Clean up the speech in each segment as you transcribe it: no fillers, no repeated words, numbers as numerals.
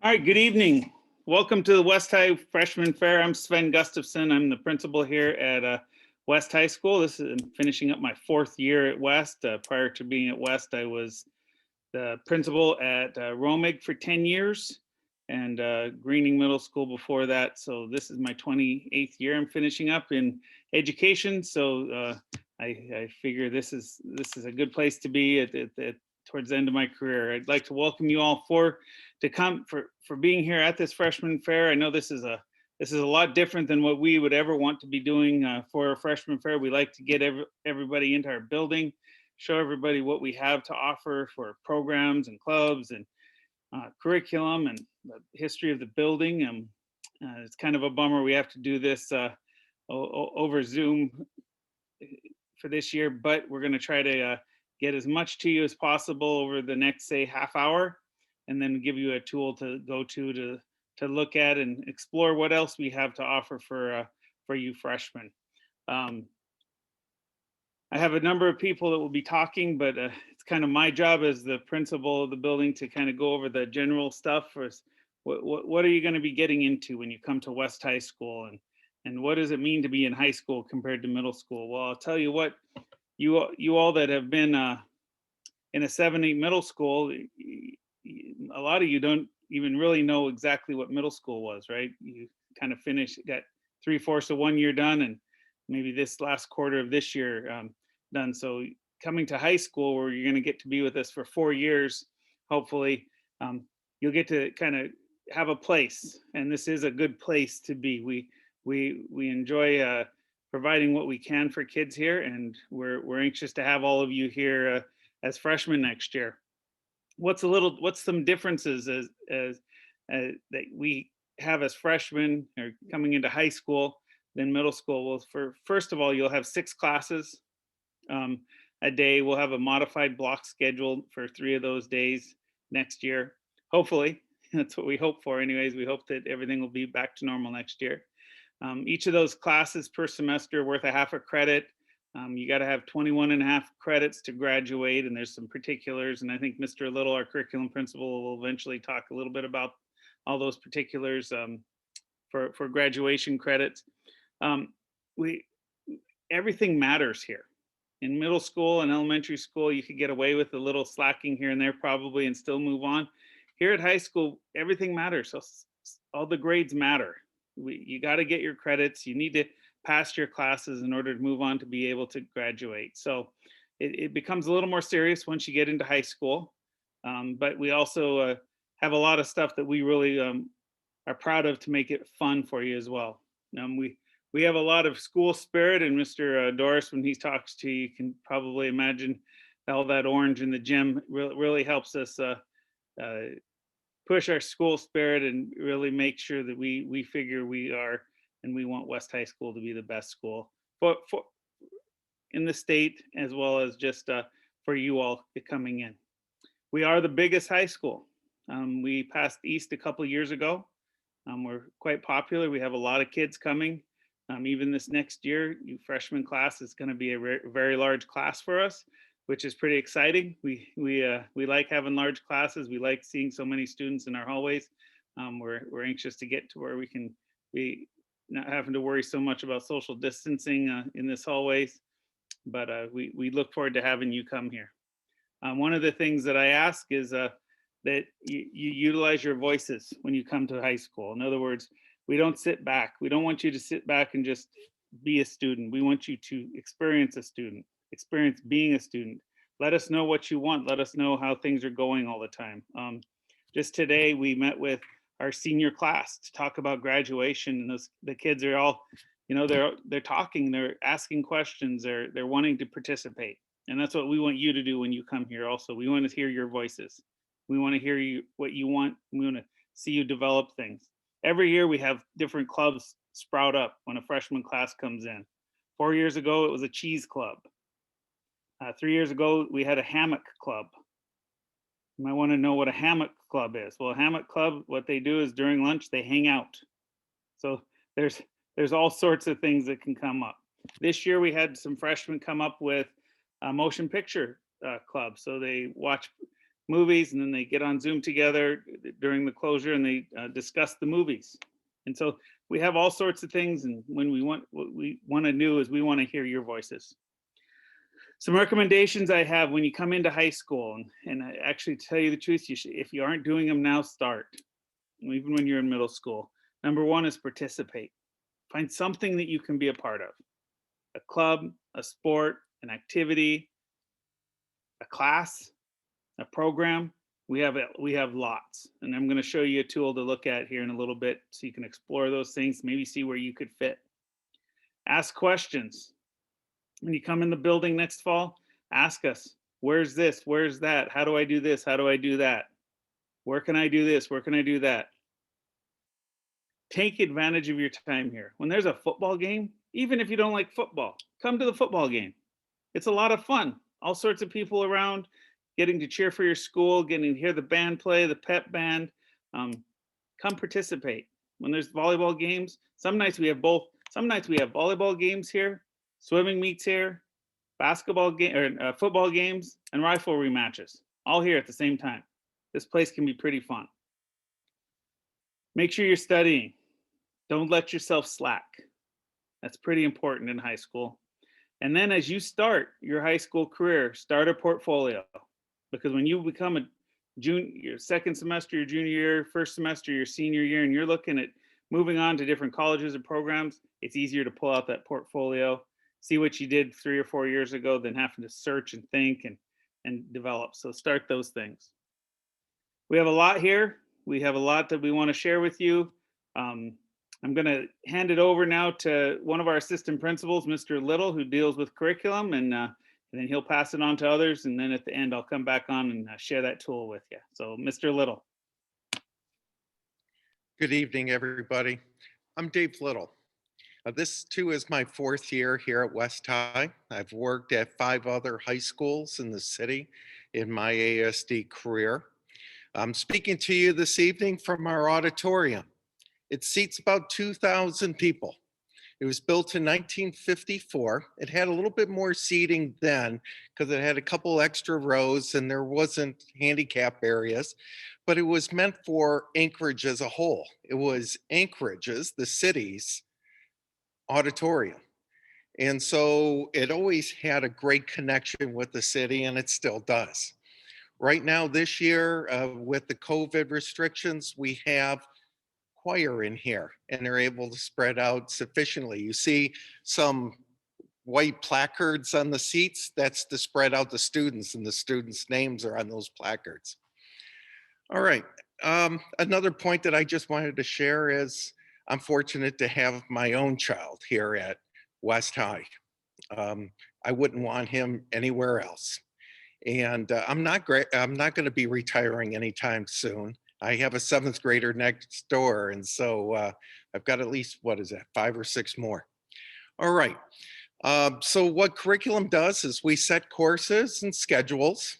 All right, good evening. Welcome to the West High Freshman Fair. I'm Sven Gustafson. I'm the principal here at West High School. I'm finishing up my fourth year at West. Prior to being at West, I was the principal at Romig for 10 years and Greening Middle School before that. So this is my 28th year I'm finishing up in education. So I figure this is a good place to be towards the end of my career. I'd like to welcome you all to come for being here at this freshman fair. I know this is a lot different than what we would ever want to be doing for a freshman fair. We like to get everybody into our building, show everybody what we have to offer for programs and clubs and curriculum and the history of the building. It's kind of a bummer we have to do this over Zoom for this year, but we're going to try to get as much to you as possible over the next, say, half hour, and then give you a tool to go to look at and explore what else we have to offer for you freshmen. Um, I have a number of people that will be talking, but it's kind of my job as the principal of the building to kind of go over the general stuff. What are you going to be getting into when you come to West High School, and what does it mean to be in high school compared to middle school? Well, I'll tell you what, you all that have been in a 7-8 middle school, a lot of you don't even really know exactly what middle school was, right? You kind of got 3/4 of 1 year done, and maybe this last quarter of this year done. So coming to high school, where you're going to get to be with us for 4 years, hopefully, you'll get to kind of have a place, and this is a good place to be. We enjoy providing what we can for kids here, and we're anxious to have all of you here as freshmen next year. What's some differences that we have as freshmen or coming into high school than middle school? Well, first of all, you'll have 6 classes a day. We'll have a modified block schedule for 3 of those days next year. Hopefully, that's what we hope for. Anyways, we hope that everything will be back to normal next year. Each of those classes per semester worth a half a credit. You got to have 21 and a half credits to graduate, and there's some particulars. And I think Mr. Little, our curriculum principal, will eventually talk a little bit about all those particulars for graduation credits. We Everything matters here. In middle school and elementary school, you could get away with a little slacking here and there probably and still move on. Here at high school, everything matters. So all the grades matter. You got to get your credits. You need to pass your classes in order to move on to be able to graduate. So it becomes a little more serious once you get into high school. But we also have a lot of stuff that we really are proud of to make it fun for you as well. We have a lot of school spirit, and Mr. Doris, when he talks to you, you can probably imagine all that orange in the gym really helps us push our school spirit and really make sure that we figure we are and we want West High School to be the best school for in the state, as well as just for you all coming in. We are the biggest high school. We passed East a couple years ago. We're quite popular. We have a lot of kids coming. Even this next year, freshman class is going to be a very large class for us, which is pretty exciting. We like having large classes. We like seeing so many students in our hallways. We're anxious to get to where we can be not having to worry so much about social distancing in this hallways. But we look forward to having you come here. One of the things that I ask is that you utilize your voices when you come to high school. In other words, we don't sit back. We don't want you to sit back and just be a student. We want you to experience experience being a student. Let us know what you want. Let us know how things are going all the time. Just today, we met with our senior class to talk about graduation, and the kids are all, they're talking, they're asking questions, they're wanting to participate, and that's what we want you to do when you come here. Also, we want to hear your voices. We want to hear what you want. We want to see you develop things. Every year we have different clubs sprout up when a freshman class comes in. 4 years ago, it was a cheese club. 3 years ago, we had a hammock club. You might want to know what a hammock club is. Well, a hammock club, what they do is during lunch, they hang out. So there's all sorts of things that can come up. This year, we had some freshmen come up with a motion picture club. So they watch movies, and then they get on Zoom together during the closure and they discuss the movies. And so we have all sorts of things. And when what we want to do is we want to hear your voices. Some recommendations I have when you come into high school, and I actually tell you the truth, if you aren't doing them now, start, even when you're in middle school. Number one is participate. Find something that you can be a part of, a club, a sport, an activity, a class, a program. We have lots, and I'm going to show you a tool to look at here in a little bit so you can explore those things, maybe see where you could fit. Ask questions. When you come in the building next fall, ask us, where's this? Where's that? How do I do this? How do I do that? Where can I do this? Where can I do that? Take advantage of your time here. When there's a football game, even if you don't like football, come to the football game. It's a lot of fun. All sorts of people around, getting to cheer for your school, getting to hear the band play, the pep band. Come participate. When there's volleyball games, some nights we have both. Some nights we have volleyball games here, swimming meets here, basketball game or football games, and riflery matches, all here at the same time. This place can be pretty fun. Make sure you're studying. Don't let yourself slack. That's pretty important in high school. And then as you start your high school career, start a portfolio. Because when you become a your second semester, your junior year, first semester, your senior year, and you're looking at moving on to different colleges and programs, it's easier to pull out that portfolio, see what you did 3 or 4 years ago than having to search and think and develop. So start those things. We have a lot here. We have a lot that we want to share with you. I'm going to hand it over now to one of our assistant principals, Mr. Little, who deals with curriculum, and then he'll pass it on to others. And then at the end, I'll come back on and share that tool with you. So, Mr. Little. Good evening, everybody. I'm Dave Little. This too is my 4th year here at West High. I've worked at 5 other high schools in the city in my ASD career. I'm speaking to you this evening from our auditorium. It seats about 2,000 people. It was built in 1954. It had a little bit more seating then because it had a couple extra rows and there wasn't handicap areas, but it was meant for Anchorage as a whole. It was Anchorage's, the city's auditorium. And so it always had a great connection with the city, and it still does. Right now, this year, with the COVID restrictions, we have choir in here, and they're able to spread out sufficiently. You see some white placards on the seats. That's to spread out the students, and the students' names are on those placards. All right. Another point that I just wanted to share is I'm fortunate to have my own child here at West High. I wouldn't want him anywhere else. And I'm not going to be retiring anytime soon. I have a 7th grader next door. And so I've got at least, 5 or 6 more. All right. So what curriculum does is we set courses and schedules.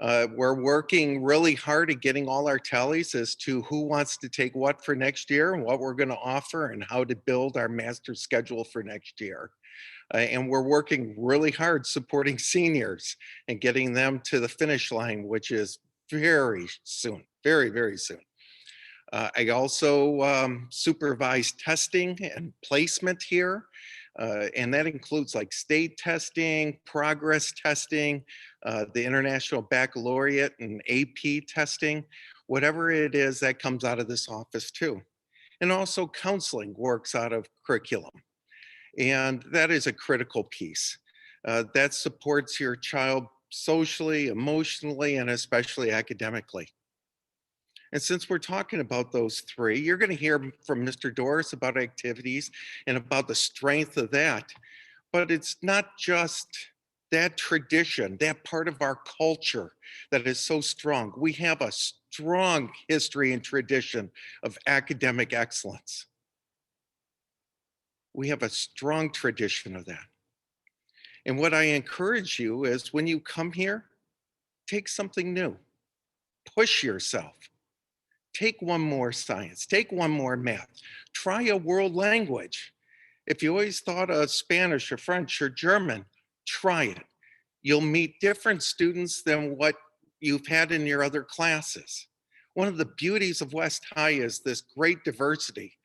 We're working really hard at getting all our tallies as to who wants to take what for next year and what we're going to offer and how to build our master schedule for next year. And we're working really hard supporting seniors and getting them to the finish line, which is very soon, very, very soon. I also supervise testing and placement here. And that includes like state testing, progress testing, the International Baccalaureate and AP testing, whatever it is that comes out of this office too. And also counseling works out of curriculum. And that is a critical piece that supports your child socially, emotionally, and especially academically. And since we're talking about those 3, you're going to hear from Mr. Doris about activities and about the strength of that. But it's not just that tradition, that part of our culture that is so strong. We have a strong history and tradition of academic excellence. We have a strong tradition of that. And what I encourage you is when you come here, take something new, push yourself. Take one more science, take one more math, try a world language. If you always thought of Spanish or French or German, try it. You'll meet different students than what you've had in your other classes. One of the beauties of West High is this great diversity.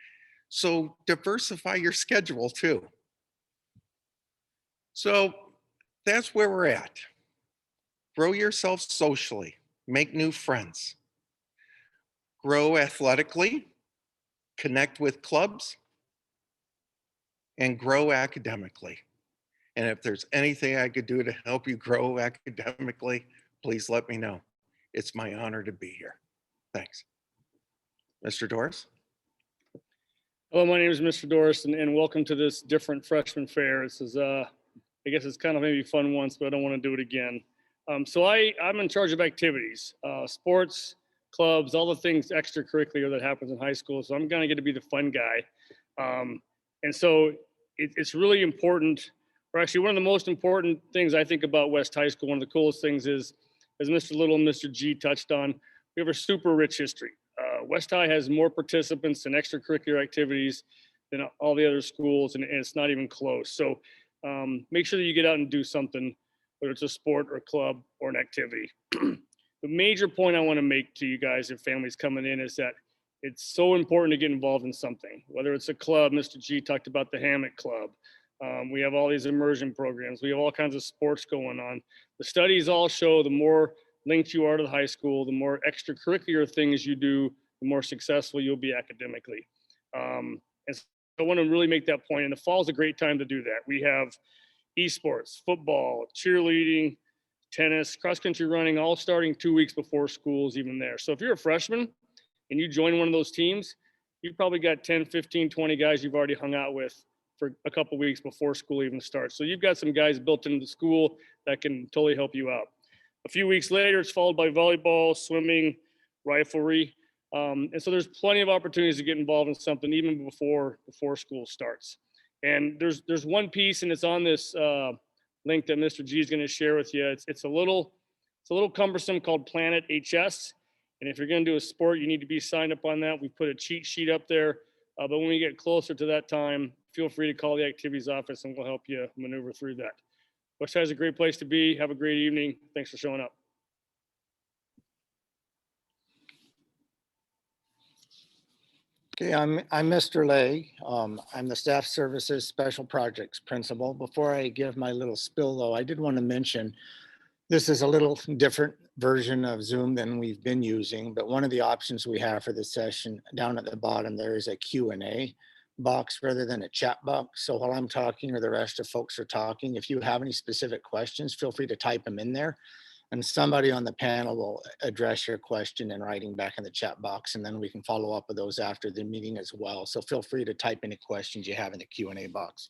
So diversify your schedule too. So that's where we're at. Grow yourself socially, make new friends, grow athletically, connect with clubs, and grow academically. And if there's anything I could do to help you grow academically, please let me know. It's my honor to be here. Thanks. Mr. Doris? Hello, my name is Mr. Doris, and welcome to this different freshman fair. This is, I guess it's kind of maybe fun once, but I don't want to do it again. So I'm in charge of activities, sports, clubs, all the things extracurricular that happens in high school. So I'm going to get to be the fun guy. And so it's really important, or actually one of the most important things I think about West High School, one of the coolest things is, as Mr. Little and Mr. G touched on, we have a super rich history. West High has more participants in extracurricular activities than all the other schools, and it's not even close. So make sure that you get out and do something, whether it's a sport or a club or an activity. The major point I want to make to you guys if families coming in is that it's so important to get involved in something, whether it's a club. Mr. G talked about the Hammock Club. We have all these immersion programs. We have all kinds of sports going on. The studies all show the more linked you are to the high school, the more extracurricular things you do, the more successful you'll be academically. And so I want to really make that point. And the fall is a great time to do that. We have esports, football, cheerleading, tennis, cross-country running, all starting 2 weeks before school's even there. So if you're a freshman and you join one of those teams, you've probably got 10, 15, 20 guys you've already hung out with for a couple weeks before school even starts. So you've got some guys built into the school that can totally help you out. A few weeks later, it's followed by volleyball, swimming, riflery. And so there's plenty of opportunities to get involved in something even before school starts. And there's one piece, and it's on this link that Mr. G is going to share with you. It's a little cumbersome, called Planet HS. And if you're going to do a sport, you need to be signed up on that. We put a cheat sheet up there. But when we get closer to that time, feel free to call the activities office and we'll help you maneuver through that. West Side is a great place to be. Have a great evening. Thanks for showing up. Okay, I'm Mr. Lay. I'm the Staff Services Special Projects Principal. Before I give my little spill though, I did want to mention this is a little different version of Zoom than we've been using, but one of the options we have for this session down at the bottom, there is a Q&A box rather than a chat box. So while I'm talking or the rest of folks are talking, if you have any specific questions, feel free to type them in there. And somebody on the panel will address your question in writing back in the chat box, and then we can follow up with those after the meeting as well. So feel free to type any questions you have in the Q&A box.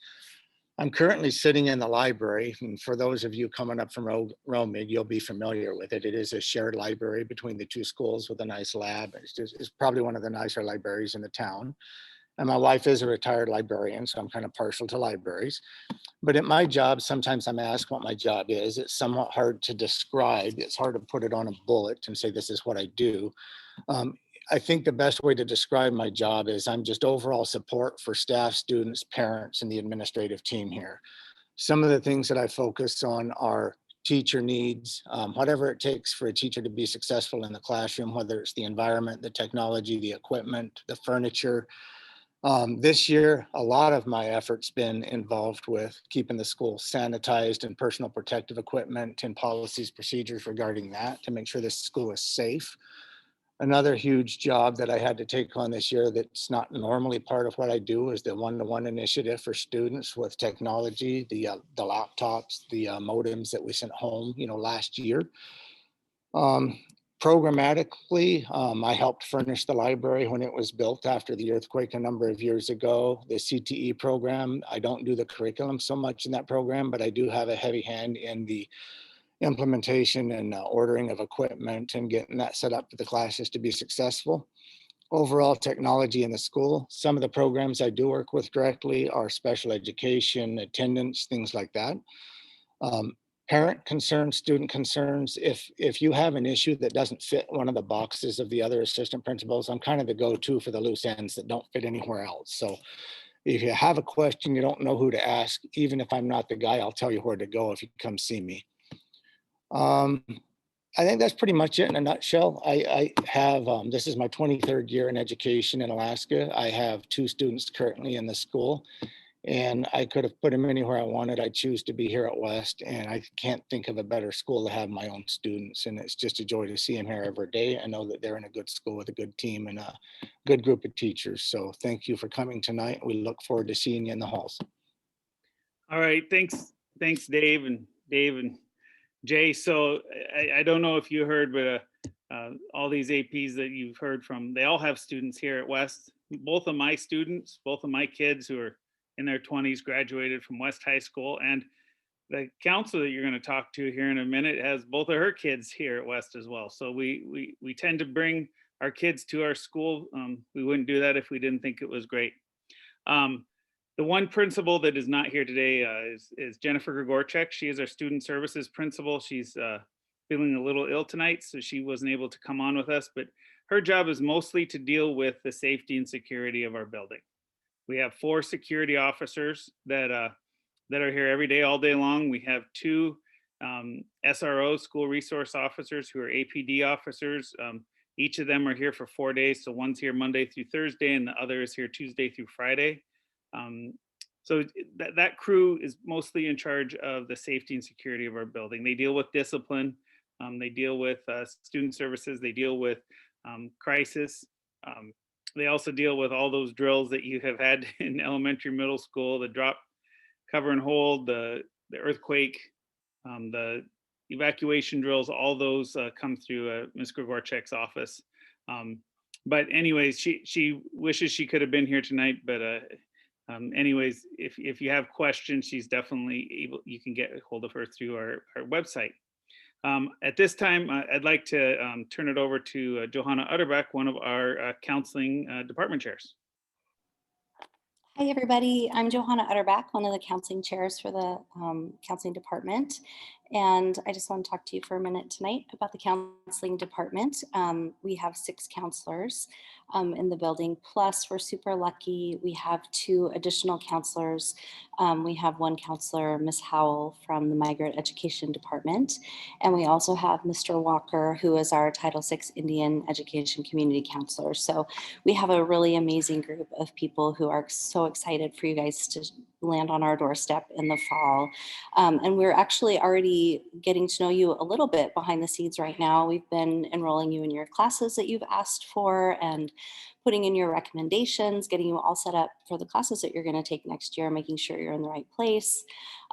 I'm currently sitting in the library, and for those of you coming up from Romig, you'll be familiar with it. It is a shared library between the two schools with a nice lab. It's probably one of the nicer libraries in the town. And my wife is a retired librarian, so I'm kind of partial to libraries. But at my job, sometimes I'm asked what my job is. It's somewhat hard to describe. It's hard to put it on a bullet and say, this is what I do. I think the best way to describe my job is I'm just overall support for staff, students, parents, and the administrative team here. Some of the things that I focus on are teacher needs, whatever it takes for a teacher to be successful in the classroom, whether it's the environment, the technology, the equipment, the furniture. This year, a lot of my effort's been involved with keeping the school sanitized and personal protective equipment and policies, procedures regarding that to make sure this school is safe. Another huge job that I had to take on this year that's not normally part of what I do is the one-to-one initiative for students with technology, the laptops, the modems that we sent home, last year. Programmatically, I helped furnish the library when it was built after the earthquake a number of years ago. The CTE program, I don't do the curriculum so much in that program, but I do have a heavy hand in the implementation and ordering of equipment and getting that set up for the classes to be successful. Overall technology in the school, some of the programs I do work with directly are special education, attendance, things like that. Parent concerns, student concerns. If you have an issue that doesn't fit one of the boxes of the other assistant principals, I'm kind of the go-to for the loose ends that don't fit anywhere else. So if you have a question, you don't know who to ask, even if I'm not the guy, I'll tell you where to go if you come see me. I think that's pretty much it in a nutshell. I have, this is my 23rd year in education in Alaska. I have 2 students currently in the school, and I could have put them anywhere I wanted. I choose to be here at West, and I can't think of a better school to have my own students. And it's just a joy to see them here every day. I know that they're in a good school with a good team and a good group of teachers. So thank you for coming tonight. We look forward to seeing you in the halls. All right, thanks, Dave and Jay. So I don't know if you heard, but all these APs that you've heard from, they all have students here at West. Both of my students, both of my kids who are in their 20s graduated from West High School, and the counselor that you're going to talk to here in a minute has both of her kids here at West as well. So we tend to bring our kids to our school. We wouldn't do that if we didn't think it was great. The one principal that is not here today is Jennifer Grigorchek. She is our student services principal. She's feeling a little ill tonight, so she wasn't able to come on with us, but her job is mostly to deal with the safety and security of our building. We have 4 security officers that are here every day, all day long. We have 2 SROs, school resource officers, who are APD officers. Each of them are here for 4 days. So one's here Monday through Thursday, and the other is here Tuesday through Friday. So that crew is mostly in charge of the safety and security of our building. They deal with discipline. They deal with student services. They deal with crisis. They also deal with all those drills that you have had in elementary, middle school, the drop, cover and hold, the earthquake, the evacuation drills, all those come through Ms. Grigorchek's office. But anyways, she wishes she could have been here tonight, but anyways, if you have questions, she's definitely able, you can get a hold of her through our website. At this time, I'd like to turn it over to Johanna Utterback, one of our counseling department chairs. Hi, everybody. I'm Johanna Utterback, one of the counseling chairs for the counseling department. And I just want to talk to you for a minute tonight about the counseling department. We have 6 counselors in the building, plus we're super lucky. We have 2 additional counselors. We have one counselor, Ms. Howell, from the Migrant Education Department. And we also have Mr. Walker, who is our Title VI Indian Education Community Counselor. So we have a really amazing group of people who are so excited for you guys to land on our doorstep in the fall. And we're actually already getting to know you a little bit behind the scenes right now. We've been enrolling you in your classes that you've asked for and putting in your recommendations, getting you all set up for the classes that you're going to take next year, making sure you're in the right place.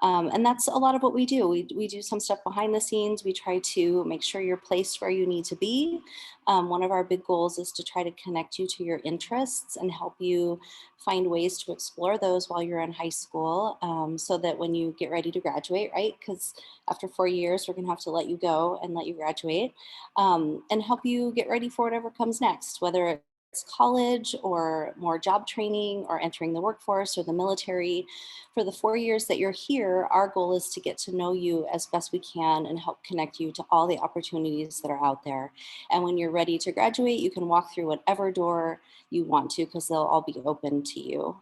And that's a lot of what we do. We do some stuff behind the scenes. We try to make sure you're placed where you need to be. One of our big goals is to try to connect you to your interests and help you find ways to explore those while you're in high school, so that when you get ready to graduate, right? Because after 4 years, we're going to have to let you go and let you graduate, and help you get ready for whatever comes next, whether it's college or more job training or entering the workforce or the military. For the 4 years that you're here, our goal is to get to know you as best we can and help connect you to all the opportunities that are out there. And when you're ready to graduate, you can walk through whatever door you want to, because they'll all be open to you.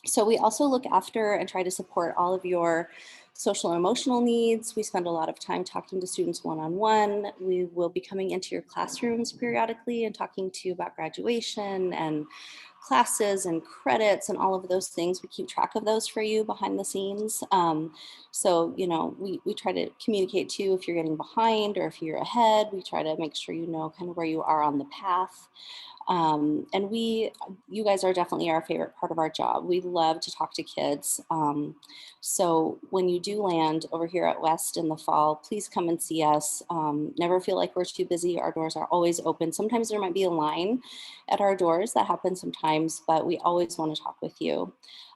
So we also look after and try to support all of your social and emotional needs. We spend a lot of time talking to students one-on-one. We will be coming into your classrooms periodically and talking to you about graduation and classes and credits and all of those things. We keep track of those for you behind the scenes. So, you know, we try to communicate to you if you're getting behind or if you're ahead. We try to make sure you know kind of where you are on the path. And you guys are definitely our favorite part of our job. We love to talk to kids. So when you do land over here at West in the fall, please come and see us. Never feel like we're too busy. Our doors are always open. Sometimes there might be a line at our doors. That happens sometimes, but we always want to talk with you.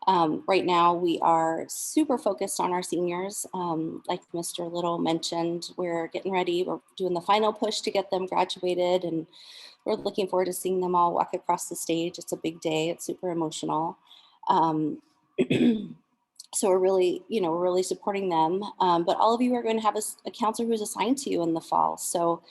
Right now, we are super focused on our seniors. Like Mr. Little mentioned, we're getting ready. We're doing the final push to get them graduated, and we're looking forward to seeing them all walk across the stage. It's a big day. It's super emotional. So we're really, we're really supporting them. But all of you are going to have a counselor who's assigned to you in the fall. So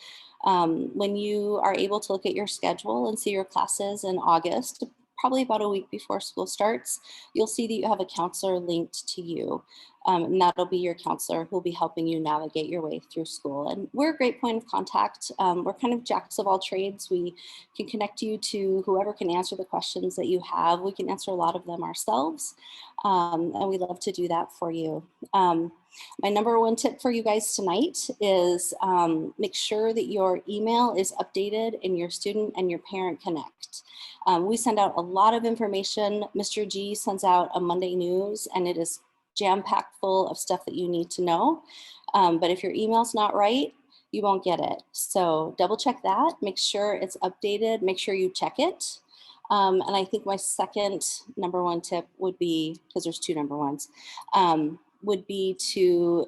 when you are able to look at your schedule and see your classes in August, probably about a week before school starts, you'll see that you have a counselor linked to you. And that'll be your counselor who'll be helping you navigate your way through school. And we're a great point of contact. We're kind of jacks of all trades. We can connect you to whoever can answer the questions that you have. We can answer a lot of them ourselves. And we love to do that for you. My number one tip for you guys tonight is make sure that your email is updated and your student and your parent connect. We send out a lot of information. Mr. G sends out a Monday news, and it is jam-packed full of stuff that you need to know. But if your email's not right, you won't get it. So double check that, make sure it's updated, make sure you check it. And I think my second number one tip would be, because there's two number ones, would be to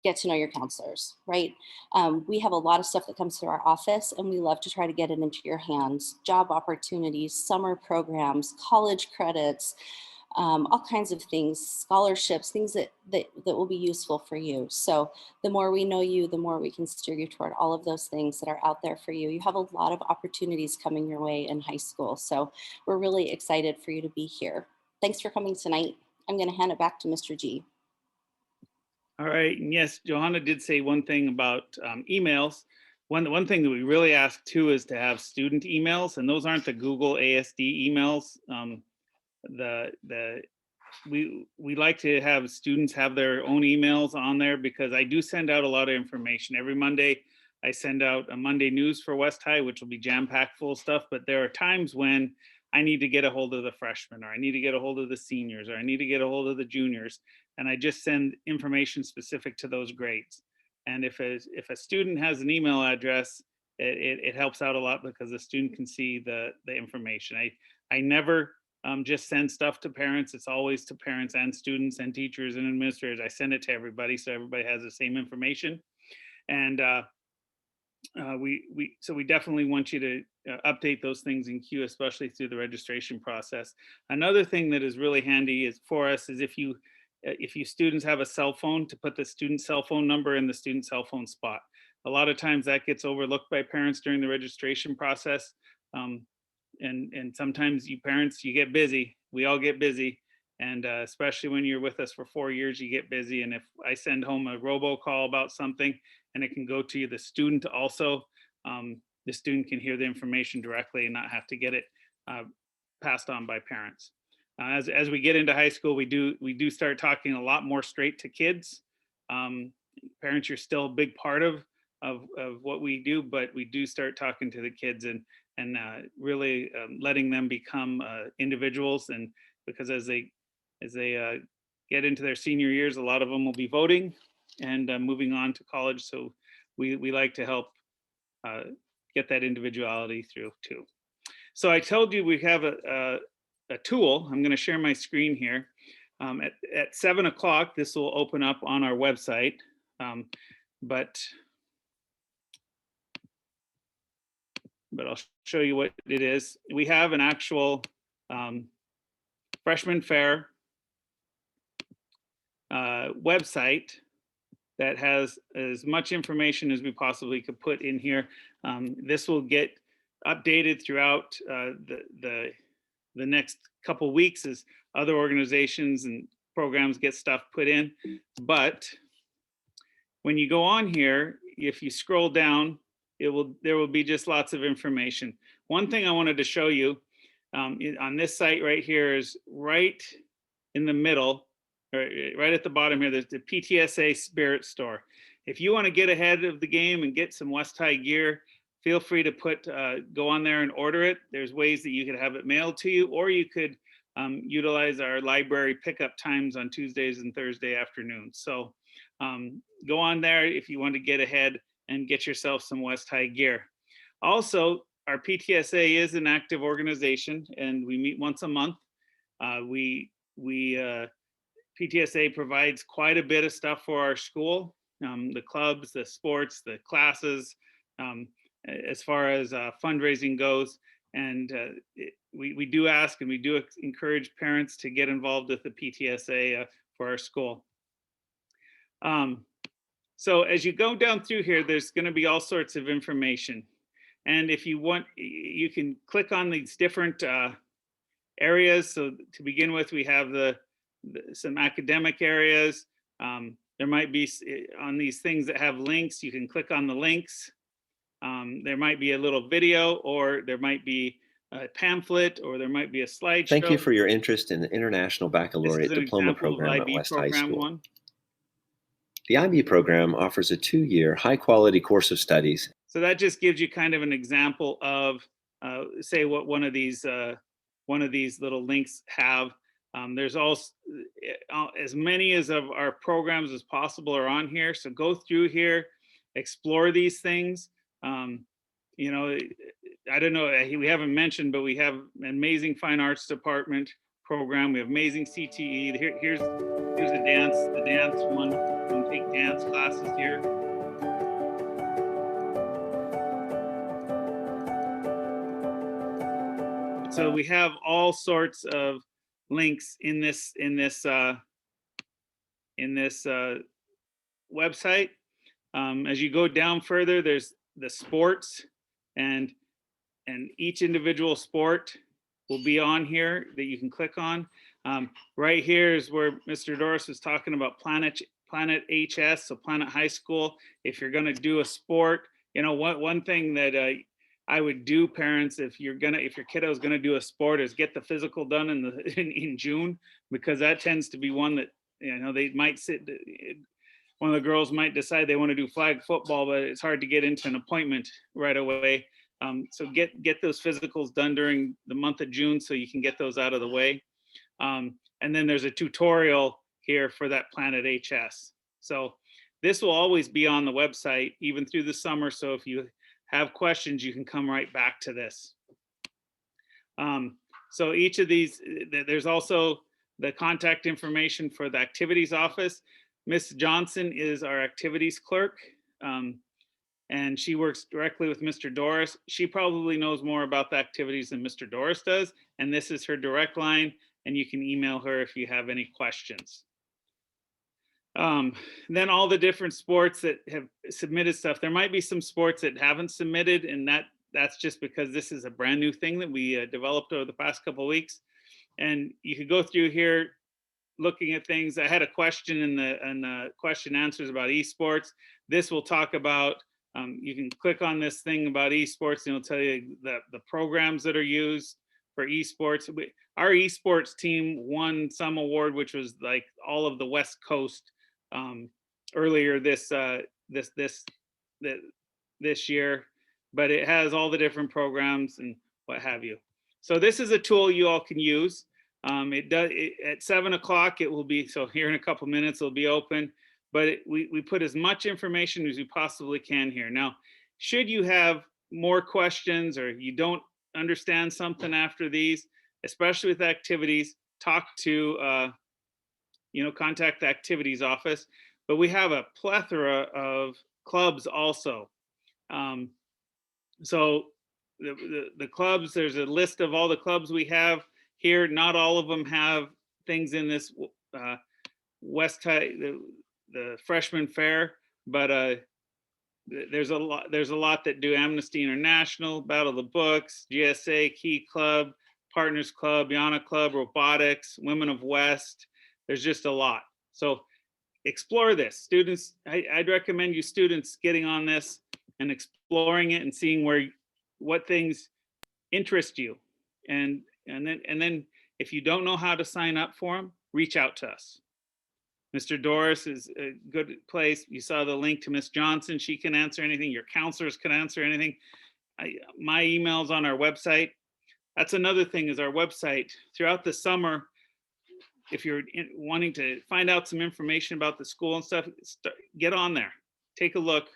get to know your counselors, right? We have a lot of stuff that comes through our office, and we love to try to get it into your hands. Job opportunities, summer programs, college credits, all kinds of things, scholarships, things that will be useful for you. So the more we know you, the more we can steer you toward all of those things that are out there for you. You have a lot of opportunities coming your way in high school. So we're really excited for you to be here. Thanks for coming tonight. I'm going to hand it back to Mr. G. All right, and yes, Johanna did say one thing about emails. One thing that we really ask too is to have student emails, and those aren't the Google ASD emails. We like to have students have their own emails on there, because I do send out a lot of information. Every Monday, I send out a Monday news for West High, which will be jam-packed full of stuff, but there are times when I need to get a hold of the freshmen, or I need to get a hold of the seniors, or I need to get a hold of the juniors, and I just send information specific to those grades. And if a student has an email address, it helps out a lot, because the student can see the information. I never just send stuff to parents. It's always to parents and students and teachers and administrators. I send it to everybody, so everybody has the same information. And we definitely want you to update those things in queue, especially through the registration process. Another thing that is really handy is for us is if you students have a cell phone, to put the student cell phone number in the student cell phone spot. A lot of times that gets overlooked by parents during the registration process. And sometimes you parents, you get busy. We all get busy. And especially when you're with us for 4 years, you get busy. And if I send home a robocall about something, and it can go to the student also, the student can hear the information directly and not have to get it passed on by parents. As we get into high school, we do start talking a lot more straight to kids. Parents, you're still a big part of what we do, but we do start talking to the kids and really letting them become individuals. And because as they get into their senior years, a lot of them will be voting and moving on to college. So we like to help get that individuality through too. So I told you we have a tool. I'm going to share my screen here. At 7 o'clock, this will open up on our website. But I'll show you what it is. We have an actual freshman fair website that has as much information as we possibly could put in here. This will get updated throughout the next couple weeks as other organizations and programs get stuff put in. But when you go on here, if you scroll down, there will be just lots of information. One thing I wanted to show you on this site right here is right in the middle, or right at the bottom here, there's the PTSA Spirit Store. If you want to get ahead of the game and get some West High gear, feel free to go on there and order it. There's ways that you could have it mailed to you, or you could utilize our library pickup times on Tuesdays and Thursday afternoons. So go on there if you want to get ahead and get yourself some West High gear. Also, our PTSA is an active organization, and we meet once a month. PTSA provides quite a bit of stuff for our school, the clubs, the sports, the classes, as far as fundraising goes. And we do ask and we do encourage parents to get involved with the PTSA for our school. So as you go down through here, there's going to be all sorts of information. And if you want, you can click on these different areas. So to begin with, we have some academic areas. There might be on these things that have links, you can click on the links. There might be a little video, or there might be a pamphlet, or there might be a slideshow. Thank you for your interest in the International This is Baccalaureate an Diploma example of program at IB West High program School. one. The IB program offers a 2-year high-quality course of studies. So that just gives you kind of an example of, say, what one of these little links have. There's also as many of our programs as possible are on here. So go through here, explore these things. You know, I don't know, we haven't mentioned, but we have an amazing fine arts department program. We have amazing CTE. Here's the dance one. You can take dance classes here. So we have all sorts of links in this website. As you go down further, there's the sports, and each individual sport will be on here that you can click on. Right here is where Mr. Doris was talking about Planet HS, so Planet High School. If you're going to do a sport, you know, one thing that I would do, parents, if your kiddo is going to do a sport, is get the physical done in June, because that tends to be one that, you know, they might one of the girls might decide they want to do flag football, but it's hard to get into an appointment right away. So get those physicals done during the month of June, so you can get those out of the way. And then there's a tutorial here for that Planet HS. So this will always be on the website, even through the summer. So if you have questions, you can come right back to this. So each of these, there's also the contact information for the activities office. Miss Johnson is our activities clerk, and she works directly with Mr. Doris. She probably knows more about the activities than Mr. Doris does, and this is her direct line, and you can email her if you have any questions. Then all the different sports that have submitted stuff. There might be some sports that haven't submitted, and that's just because this is a brand new thing that we developed over the past couple of weeks. And you could go through here looking at things. I had a question in the question answers about esports. This will talk about, you can click on this thing about esports, and it'll tell you the programs that are used for esports. Our esports team won some award, which was like all of the West Coast earlier this year, but it has all the different programs and what have you. So this is a tool you all can use. At 7 o'clock, it will be, so here in a couple minutes, it'll be open, but we put as much information as we possibly can here. Now, should you have more questions, or you don't understand something after these, especially with activities, talk to, contact the activities office. But we have a plethora of clubs also. So the clubs, there's a list of all the clubs we have here. Not all of them have things in this West High, the freshman fair, but there's a lot that do. Amnesty International, Battle of the Books, GSA, Key Club, Partners Club, Yana Club, Robotics, Women of West. There's just a lot. So explore this, students. I'd recommend you students getting on this and exploring it and seeing what things interest you, and then if you don't know how to sign up for them, reach out to us. Mr. Doris is a good place. You saw the link to Miss Johnson. She can answer anything. Your counselors can answer anything. My email's on our website. That's another thing, is our website throughout the summer. If you're wanting to find out some information about the school and stuff, get on there, take a look.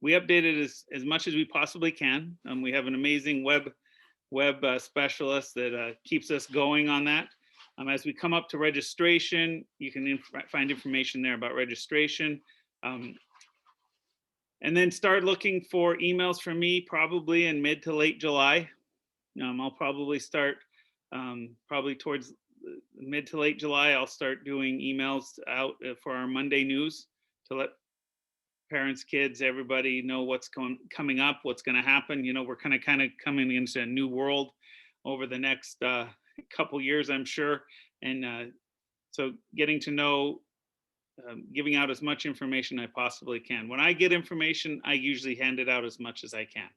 We update it as much as we possibly can. We have an amazing web specialist that keeps us going on that. As we come up to registration, you can find information there about registration. And then start looking for emails from me probably in mid to late July. I'll probably start probably towards mid to late July. I'll start doing emails out for our Monday news to let parents, kids, everybody know what's coming up, what's going to happen. We're kind of coming into a new world over the next couple years, I'm sure. And so getting to know, giving out as much information I possibly can. When I get information, I usually hand it out as much as I can.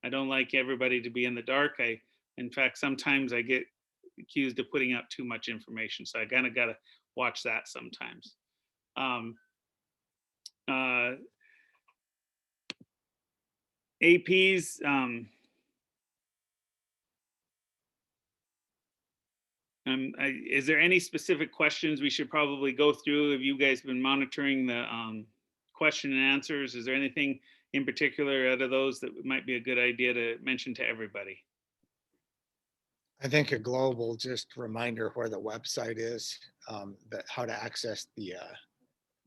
I don't like everybody to be in the dark. In fact, sometimes I get accused of putting out too much information. So I kind of got to watch that sometimes. APs, is there any specific questions we should probably go through? Have you guys been monitoring the question and answers? Is there anything in particular out of those that might be a good idea to mention to everybody? I think a global just reminder where the website is, that how to access the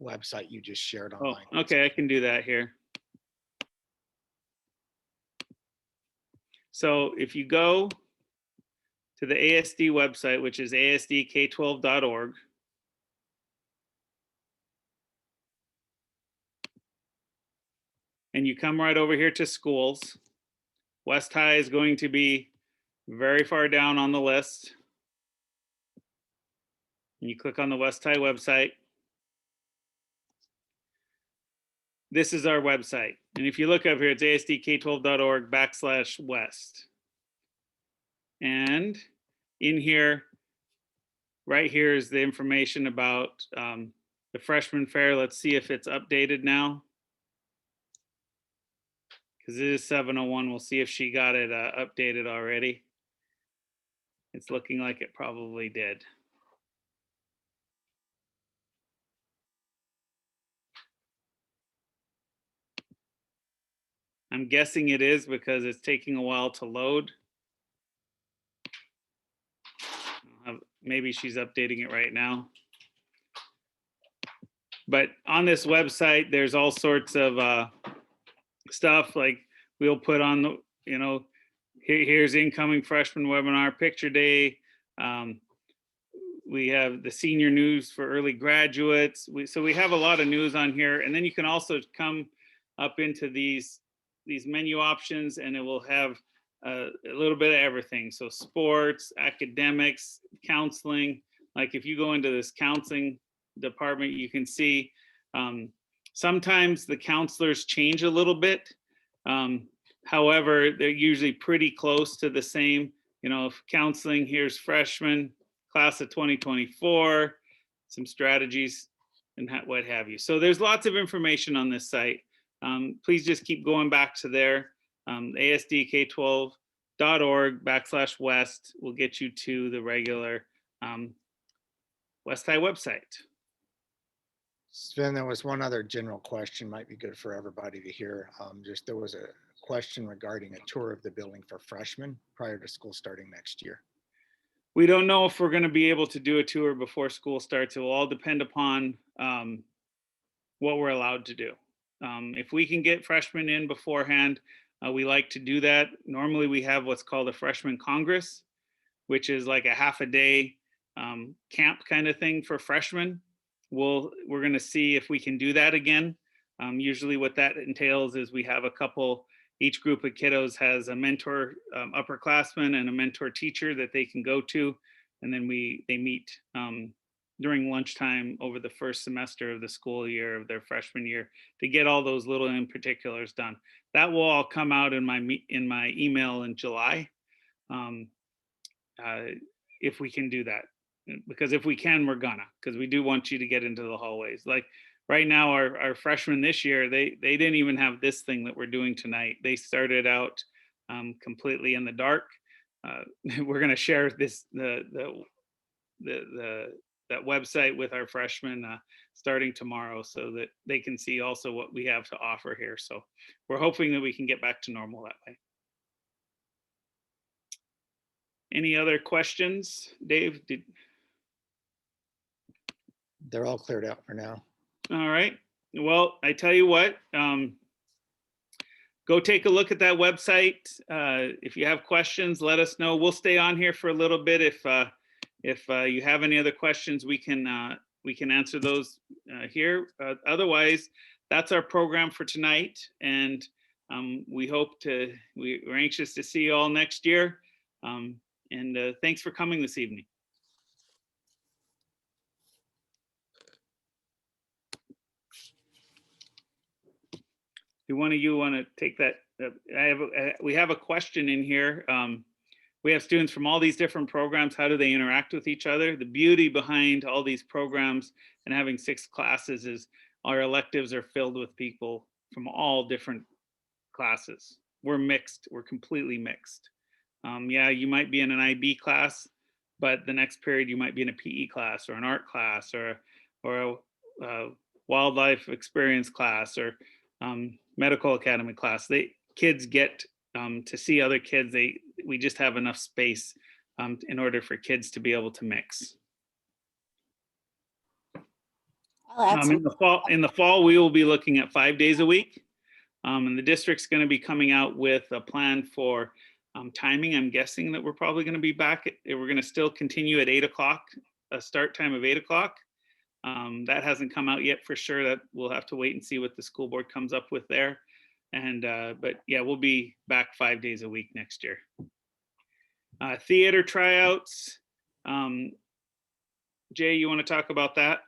website you just shared Oh, online. okay, I can do that here. So if you go to the ASD website, which is asdk12.org, and you come right over here to schools, West High is going to be very far down on the list. And you click on the West High website. This is our website. And if you look up here, it's asdk12.org/west. And in here, right here is the information about the freshman fair. Let's see if it's updated now. Because it is 7:01. We'll see if she got it updated already. It's looking like it probably did. I'm guessing it is because it's taking a while to load. Maybe she's updating it right now. But on this website, there's all sorts of stuff like we'll put on the, here's incoming freshman webinar picture day. We have the senior news for early graduates. So we have a lot of news on here. And then you can also come up into these menu options and it will have a little bit of everything. So sports, academics, counseling. Like if you go into this counseling department, you can see sometimes the counselors change a little bit. However, they're usually pretty close to the same. If counseling, here's freshmen, class of 2024, some strategies and what have you. So there's lots of information on this site. Please just keep going back to there. asdk12.org/west will get you to the regular West High website. Sven, there was one other general question, might be good for everybody to hear. There was a question regarding a tour of the building for freshmen prior to school starting next year. We don't know if we're going to be able to do a tour before school starts. It will all depend upon what we're allowed to do. If we can get freshmen in beforehand, we like to do that. Normally we have what's called a freshman congress, which is like a half a day camp kind of thing for freshmen. We're going to see if we can do that again. Usually what that entails is we have each group of kiddos has a mentor upperclassman and a mentor teacher that they can go to. And then they meet during lunchtime over the first semester of the school year of their freshman year to get all those little in particulars done. That will all come out in my email in July, if we can do that. Because if we can, we're gonna, because we do want you to get into the hallways. Like right now, our freshmen this year, they didn't even have this thing that we're doing tonight. They started out completely in the dark. We're gonna share that website with our freshmen starting tomorrow so that they can see also what we have to offer here. So we're hoping that we can get back to normal that way. Any other questions, Dave? They're all cleared out for now. All right. Well, I tell you what, go take a look at that website. If you have questions, let us know. We'll stay on here for a little bit. If you have any other questions, we can answer those here. Otherwise, that's our program for tonight. And we're anxious to see you all next year. And thanks for coming this evening. Do one of you want to take that? We have a question in here. We have students from all these different programs. How do they interact with each other? The beauty behind all these programs and having 6 classes is our electives are filled with people from all different classes. We're mixed. We're completely mixed. Yeah, you might be in an IB class, but the next period you might be in a PE class or an art class or a wildlife experience class or medical academy class. Kids get to see other kids. We just have enough space in order for kids to be able to mix. I'll add some- In the fall, we will be looking at 5 days a week. And the district's going to be coming out with a plan for timing. I'm guessing that we're probably going to be back. We're going to still continue at 8 o'clock, a start time of 8 o'clock. That hasn't come out yet for sure. That we'll have to wait and see what the school board comes up with there. And but yeah, we'll be back 5 days a week next year. Theater tryouts. Jay, you want to talk about that?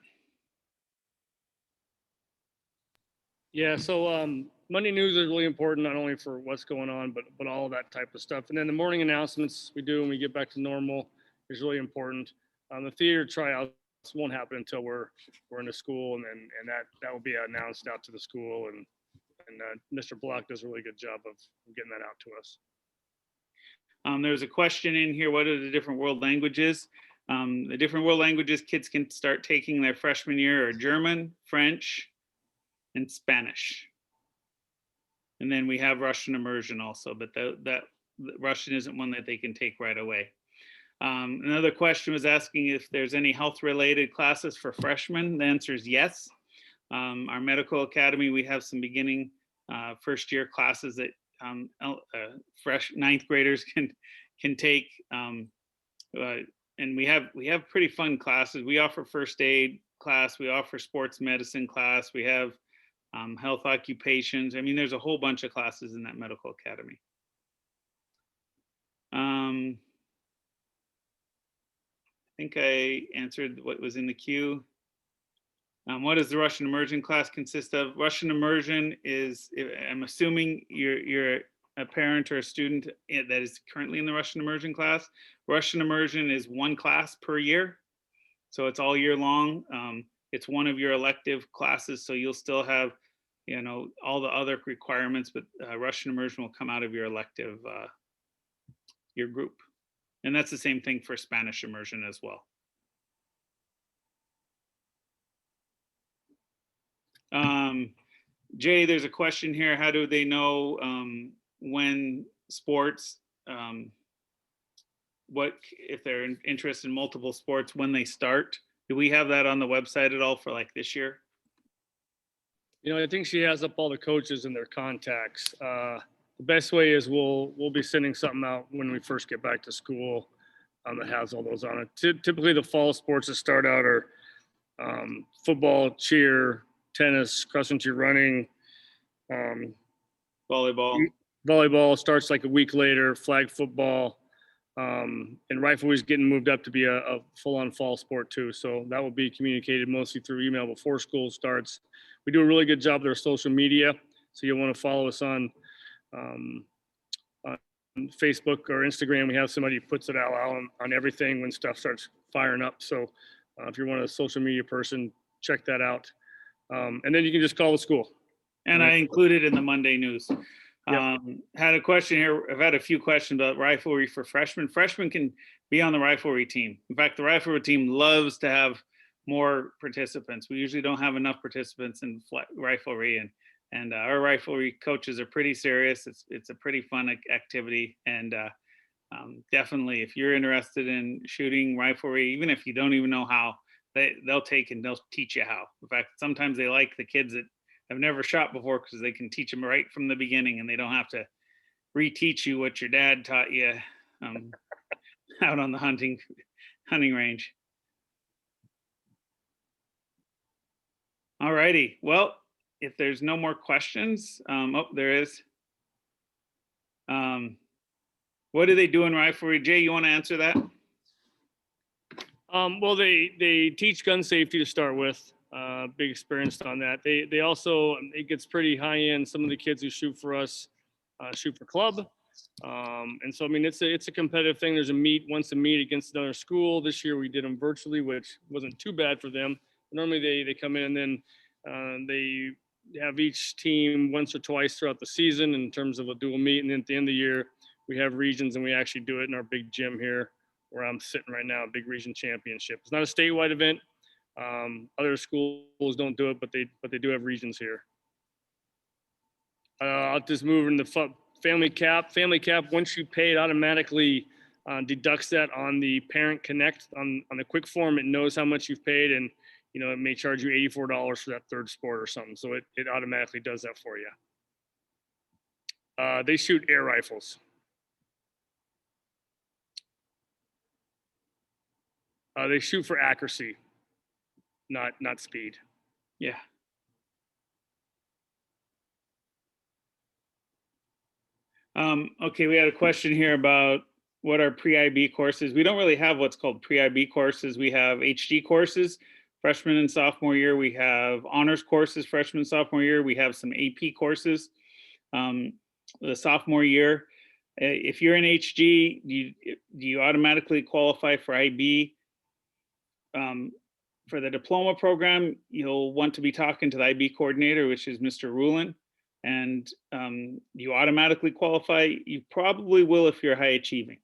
Yeah, so Monday news is really important, not only for what's going on, but all of that type of stuff. And then the morning announcements we do when we get back to normal is really important. The theater tryouts won't happen until we're in the school, and that will be announced out to the school. And Mr. Block does a really good job of getting that out to us. There's a question in here. What are the different world languages? The different world languages kids can start taking their freshman year are German, French, and Spanish. And then we have Russian immersion also, but that Russian isn't one that they can take right away. Another question was asking if there's any health related classes for freshmen. The answer is yes. Our medical academy, we have some beginning first year classes that fresh 9th graders can take. And we have pretty fun classes. We offer first aid class, we offer sports medicine class, we have health occupations. I mean, there's a whole bunch of classes in that medical academy. I think I answered what was in the queue. What does the Russian immersion class consist of? Russian immersion is, I'm assuming you're a parent or a student that is currently in the Russian immersion class. Russian immersion is 1 class per year. So it's all year long. It's one of your elective classes. So you'll still have, all the other requirements, but Russian immersion will come out of your elective, your group. And that's the same thing for Spanish immersion as well. Jay, there's a question here. How do they know when sports, if they're interested in multiple sports, when they start? Do we have that on the website at all for like this year? I think she has up all the coaches and their contacts. The best way is we'll be sending something out when we first get back to school that has all those on it. Typically the fall sports that start out are football, cheer, tennis, cross country running, volleyball starts like a week later, flag football, and riflery is getting moved up to be a full-on fall sport too. So that will be communicated mostly through email before school starts. We do a really good job with our social media, so you'll want to follow us on Facebook or Instagram. We have somebody who puts it out on everything when stuff starts firing up. So if you're one of the social media person, check that out. And then you can just call the school. And I included in the Monday news. Yep. Had a question here. I've had a few questions about riflery for freshmen. Freshmen can be on the riflery team. In fact, the riflery team loves to have more participants. We usually don't have enough participants in riflery, and our riflery coaches are pretty serious. It's a pretty fun activity, and definitely if you're interested in shooting riflery, even if you don't even know how, they'll teach you how. In fact, sometimes they like the kids that have never shot before because they can teach them right from the beginning, and they don't have to reteach you what your dad taught you out on the hunting range. All righty. Well, if there's no more questions, there is. Well, What do they do in riflery? Jay, you want to answer that? Well, they teach gun safety to start with. Big experienced on that. They also, it gets pretty high end. Some of the kids who shoot for us shoot for club. And so, I mean, it's a competitive thing. There's once a meet against another school. This year we did them virtually, which wasn't too bad for them. Normally they come in and then they have each team once or twice throughout the season in terms of a dual meet. And then at the end of the year, we have regions, and we actually do it in our big gym here where I'm sitting right now, a big region championship. It's not a statewide event. Other schools don't do it, but they do have regions here. I'll just move into family cap. Family cap, once you pay, it automatically deducts that on the Parent Connect on the quick form. It knows how much you've paid, and you know it may charge you $84 for that third sport or something. So it automatically does that for you. They shoot air rifles. They shoot for accuracy, not speed. Yeah. Okay, we had a question here about what are pre-IB courses. We don't really have what's called pre-IB courses. We have HG courses, freshman and sophomore year. We have honors courses, freshman and sophomore year. We have some AP courses the sophomore year. If you're in HG, do you automatically qualify for IB? For the diploma program, you'll want to be talking to the IB coordinator, which is Mr. Rulin, and you automatically qualify. You probably will if you're high achieving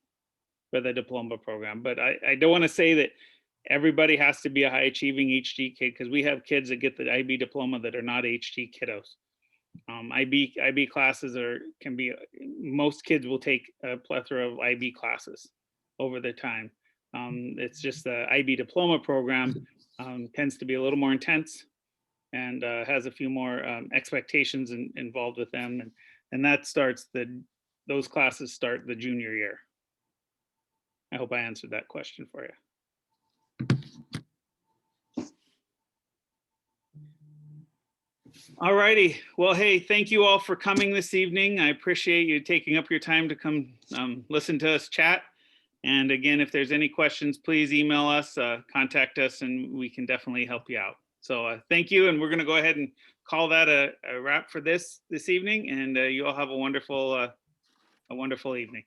for the diploma program, but I don't want to say that everybody has to be a high achieving HG kid, because we have kids that get the IB diploma that are not HG kiddos. IB classes most kids will take a plethora of IB classes over their time. It's just the IB diploma program tends to be a little more intense and has a few more expectations involved with them. And that starts those classes start the junior year. I hope I answered that question for you. All righty. Well, hey, thank you all for coming this evening. I appreciate you taking up your time to come listen to us chat. And again, if there's any questions, please email us, contact us, and we can definitely help you out. So thank you. And we're going to go ahead and call that a wrap for this evening. And you all have a wonderful evening.